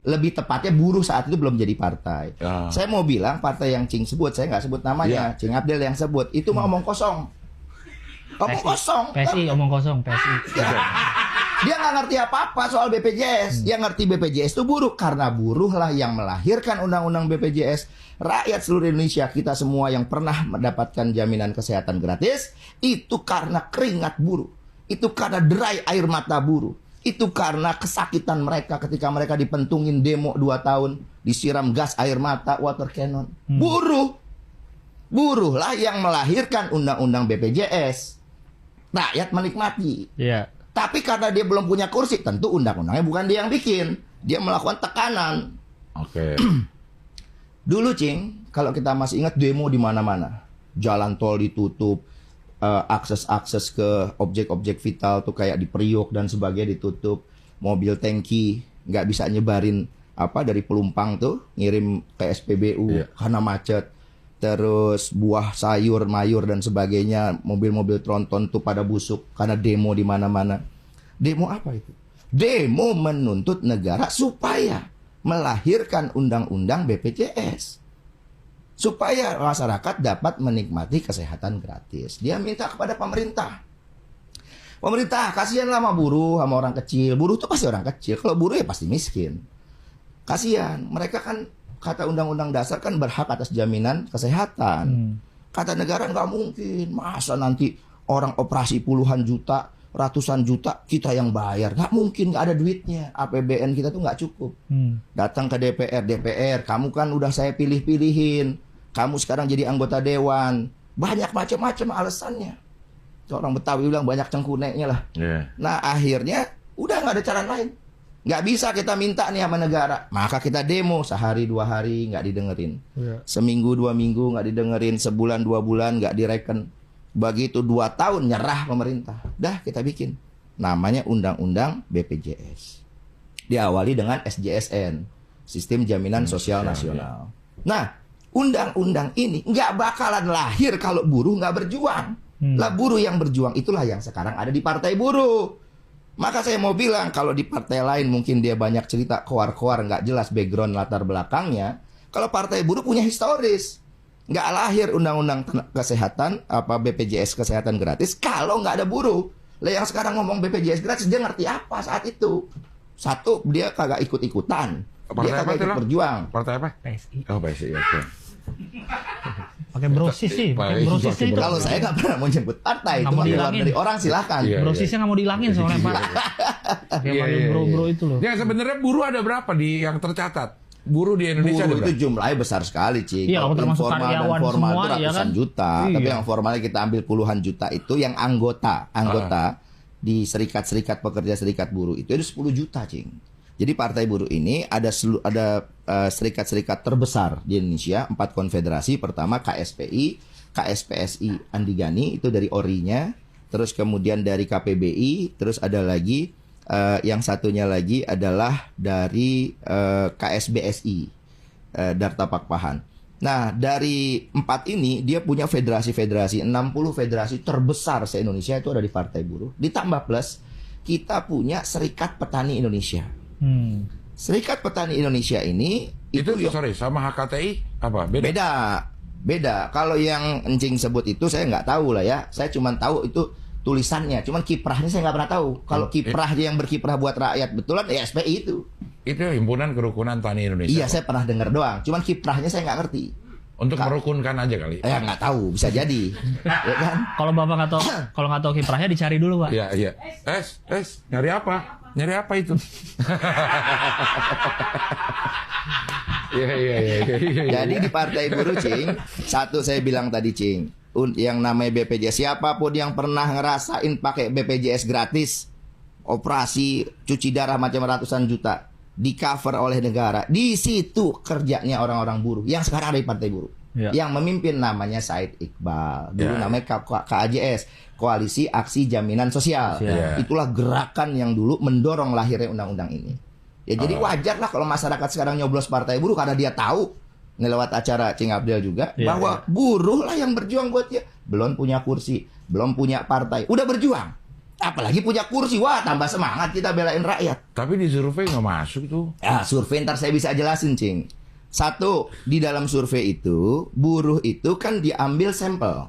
lebih tepatnya buruh saat itu belum jadi partai. Saya mau bilang partai yang Cing sebut, saya nggak sebut namanya, Cing Abdel yang sebut, itu mau omong kosong. Omong kosong. PSI omong kosong, PSI. Dia nggak ngerti apa-apa soal BPJS. Dia ngerti BPJS itu buruh, karena buruh lah yang melahirkan undang-undang BPJS. Rakyat seluruh Indonesia, kita semua yang pernah mendapatkan jaminan kesehatan gratis, itu karena keringat buruh. Itu karena derai air mata buruh. Itu karena kesakitan mereka ketika mereka dipentungin demo 2 tahun, disiram gas air mata, water cannon. Buruh. Buruh lah yang melahirkan undang-undang BPJS. Rakyat menikmati. Iya. Tapi karena dia belum punya kursi, tentu undang-undangnya bukan dia yang bikin. Dia melakukan tekanan. Oke. Dulu, Cing, kalau kita masih ingat demo di mana-mana. Jalan tol ditutup, akses-akses ke objek-objek vital tuh kayak di Priok dan sebagainya ditutup. Mobil tangki nggak bisa nyebarin dari Pelumpang tuh, ngirim ke SPBU karena macet. Terus buah sayur, mayur dan sebagainya, mobil-mobil tronton tuh pada busuk karena demo di mana-mana. Demo apa itu? Demo menuntut negara supaya melahirkan undang-undang BPJS. Supaya masyarakat dapat menikmati kesehatan gratis. Dia minta kepada pemerintah. Pemerintah, kasihanlah sama buruh, sama orang kecil. Buruh itu pasti orang kecil. Kalau buruh ya pasti miskin. Kasihan, mereka kan kata undang-undang dasar kan berhak atas jaminan kesehatan. Kata negara nggak mungkin. Masa nanti orang operasi puluhan juta, ratusan juta kita yang bayar. Nggak mungkin, nggak ada duitnya. APBN kita tuh nggak cukup. Datang ke DPR, kamu kan udah saya pilih-pilihin. Kamu sekarang jadi anggota dewan. Banyak macam-macam alasannya. Orang Betawi bilang banyak cengkuneknya lah. Nah akhirnya udah nggak ada cara lain. Nggak bisa kita minta nih sama negara. Maka kita demo sehari 2 hari nggak didengerin. Seminggu 2 minggu nggak didengerin. Sebulan 2 bulan nggak direken. Begitu 2 tahun nyerah pemerintah. Dah kita bikin. Namanya Undang-Undang BPJS. Diawali dengan SJSN. Sistem Jaminan Sosial Nasional. Nah undang-undang ini nggak bakalan lahir kalau buruh nggak berjuang. Lah buruh yang berjuang itulah yang sekarang ada di Partai Buruh. Maka saya mau bilang, kalau di partai lain mungkin dia banyak cerita koar-koar, nggak jelas background latar belakangnya. Kalau Partai Buruh punya historis. Nggak lahir undang-undang kesehatan, BPJS kesehatan gratis, kalau nggak ada buruh. Lah yang sekarang ngomong BPJS gratis, dia ngerti apa saat itu? Satu, dia kagak ikut-ikutan. Dia kagak ikut berjuang. Partai apa? PSI. Oh, PSI, oke. Pakai brosis sih. Brosis itu. Kalau saya nggak pernah mau nyebut partai, itu keluar dari orang silahkan. Brosisnya nggak mau dihilangin soalnya Pak. Kayak bro-bro itu loh. Ya sebenarnya buruh ada berapa yang tercatat? Buruh di Indonesia buruh ada berapa? itu jumlahnya besar sekali, Cik. Iya, kalau termasuk informal dan karyawan formal semua, itu ratusan juta. Iya. Tapi yang formalnya kita ambil puluhan juta itu yang anggota di serikat-serikat pekerja serikat buruh itu ada 10 juta, Cing. Jadi Partai Buruh ini ada serikat-serikat terbesar di Indonesia, 4 konfederasi. Pertama KSPI, KSPSI Andigani itu dari ORI-nya, terus kemudian dari KPBI, terus ada lagi yang satunya lagi adalah dari KSBSI, Darta Pakpahan. Nah, dari 4 ini dia punya federasi-federasi, 60 federasi terbesar se-Indonesia itu ada di Partai Buruh. Ditambah plus kita punya Serikat Petani Indonesia. Serikat Petani Indonesia ini itu sorry, sama HKTI apa? Beda. Kalau yang Encing sebut itu saya nggak tahu lah ya. Saya cuma tahu itu tulisannya. Cuman kiprahnya saya nggak pernah tahu. Kalau kiprahnya yang berkiprah buat rakyat betulan ya SPI itu. Itu Himpunan Kerukunan Tani Indonesia. Iya, saya pernah dengar doang. Cuman kiprahnya saya nggak ngerti. Untuk merukunkan aja kali. Nggak tahu, bisa jadi. Ya kan? Kalau Bapak nggak tahu kiprahnya dicari dulu, Pak. Iya. Nyari apa? Nyari apa itu? Iya. Jadi di Partai Buruh, Cing, satu saya bilang tadi, Cing, yang namanya BPJS, siapapun yang pernah ngerasain pakai BPJS gratis, operasi cuci darah macam ratusan juta, di cover oleh negara, di situ kerjanya orang-orang buruh yang sekarang ada di Partai Buruh. Yang memimpin namanya Said Iqbal, dulu namanya KAJS, Koalisi Aksi Jaminan Sosial. Itulah gerakan yang dulu mendorong lahirnya undang-undang ini. Ya jadi wajar lah kalau masyarakat sekarang nyoblos Partai Buruh karena dia tahu, ini lewat acara Cing Abdel juga, bahwa buruh lah yang berjuang buat dia. Belum punya kursi, belum punya partai, udah berjuang. Apalagi punya kursi, wah tambah semangat kita belain rakyat. Tapi di survei nggak masuk tuh. Ya, survei ntar saya bisa jelasin, Cing. Satu, di dalam survei itu, buruh itu kan diambil sampel.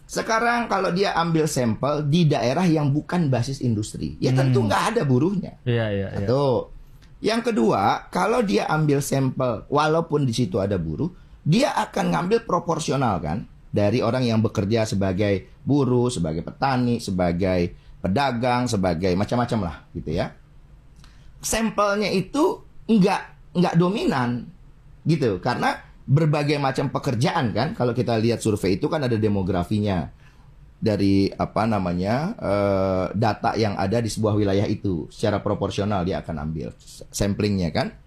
Sekarang kalau dia ambil sampel di daerah yang bukan basis industri, ya tentu nggak ada buruhnya. Iya. Satu. Yang kedua, kalau dia ambil sampel, walaupun di situ ada buruh, dia akan ngambil proporsional kan, dari orang yang bekerja sebagai buruh, sebagai petani, sebagai pedagang, sebagai macam-macam lah, gitu ya. Sampelnya itu nggak dominan, gitu, karena berbagai macam pekerjaan kan. Kalau kita lihat survei itu kan ada demografinya dari data yang ada di sebuah wilayah itu, secara proporsional dia akan ambil samplingnya kan.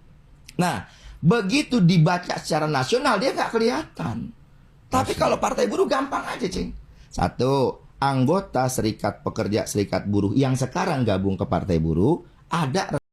Nah, begitu dibaca secara nasional dia nggak kelihatan. Tapi kalau partai buruh gampang aja, Cing. Satu, anggota serikat pekerja, serikat buruh yang sekarang gabung ke partai buruh ada